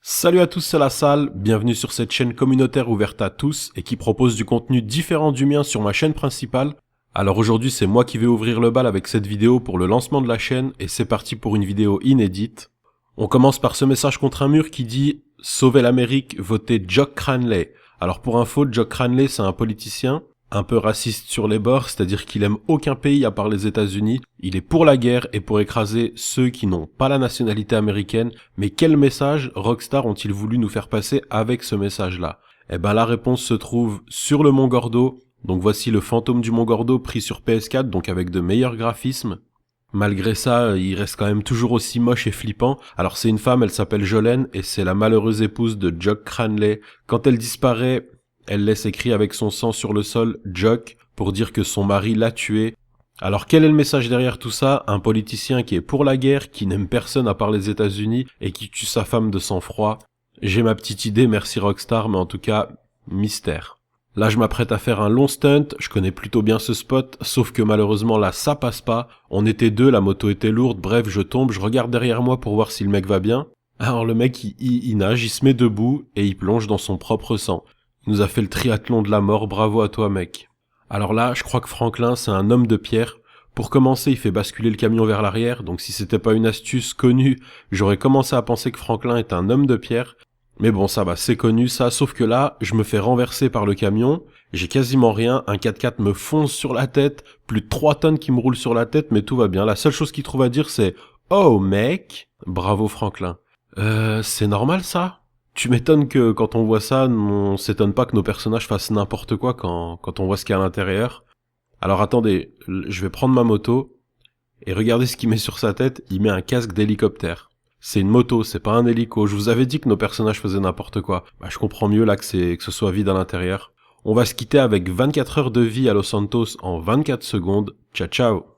Salut à tous, c'est la salle, bienvenue sur cette chaîne communautaire ouverte à tous et qui propose du contenu différent du mien sur ma chaîne principale. Alors aujourd'hui c'est moi qui vais ouvrir le bal avec cette vidéo pour le lancement de la chaîne et c'est parti pour une vidéo inédite. On commence par ce message contre un mur qui dit « Sauvez l'Amérique, votez Jock Cranley ». Alors pour info, Jock Cranley c'est un politicien, un peu raciste sur les bords, c'est-à-dire qu'il aime aucun pays à part les États-Unis. Il est pour la guerre et pour écraser ceux qui n'ont pas la nationalité américaine. Mais quel message Rockstar ont-ils voulu nous faire passer avec ce message-là? Eh ben la réponse se trouve sur le Mont Gordo. Donc voici le fantôme du Mont Gordo pris sur PS4, donc avec de meilleurs graphismes. Malgré ça, il reste quand même toujours aussi moche et flippant. Alors c'est une femme, elle s'appelle Jolene et c'est la malheureuse épouse de Jock Cranley. Quand elle disparaît, elle laisse écrit avec son sang sur le sol « Jock » pour dire que son mari l'a tué. Alors quel est le message derrière tout ça? Un politicien qui est pour la guerre, qui n'aime personne à part les États-Unis et qui tue sa femme de sang-froid. J'ai ma petite idée, merci Rockstar, mais en tout cas, mystère. Là je m'apprête à faire un long stunt, je connais plutôt bien ce spot, sauf que malheureusement là ça passe pas. On était deux, la moto était lourde, bref je tombe, je regarde derrière moi pour voir si le mec va bien. Alors le mec il nage, il se met debout et il plonge dans son propre sang. Il nous a fait le triathlon de la mort, bravo à toi mec. Alors là, je crois que Franklin, c'est un homme de pierre. Pour commencer, il fait basculer le camion vers l'arrière, donc si c'était pas une astuce connue, j'aurais commencé à penser que Franklin est un homme de pierre. Mais bon, ça va, c'est connu ça, sauf que là, je me fais renverser par le camion, j'ai quasiment rien, un 4x4 me fonce sur la tête, plus de 3 tonnes qui me roulent sur la tête, mais tout va bien. La seule chose qu'il trouve à dire, c'est « Oh mec !» Bravo Franklin. C'est normal ça? Tu m'étonnes que quand on voit ça, on s'étonne pas que nos personnages fassent n'importe quoi quand on voit ce qu'il y a à l'intérieur. Alors attendez, je vais prendre ma moto, et regardez ce qu'il met sur sa tête, il met un casque d'hélicoptère. C'est une moto, c'est pas un hélico, je vous avais dit que nos personnages faisaient n'importe quoi. Bah je comprends mieux là que ce soit vide à l'intérieur. On va se quitter avec 24 heures de vie à Los Santos en 24 secondes. Ciao ciao.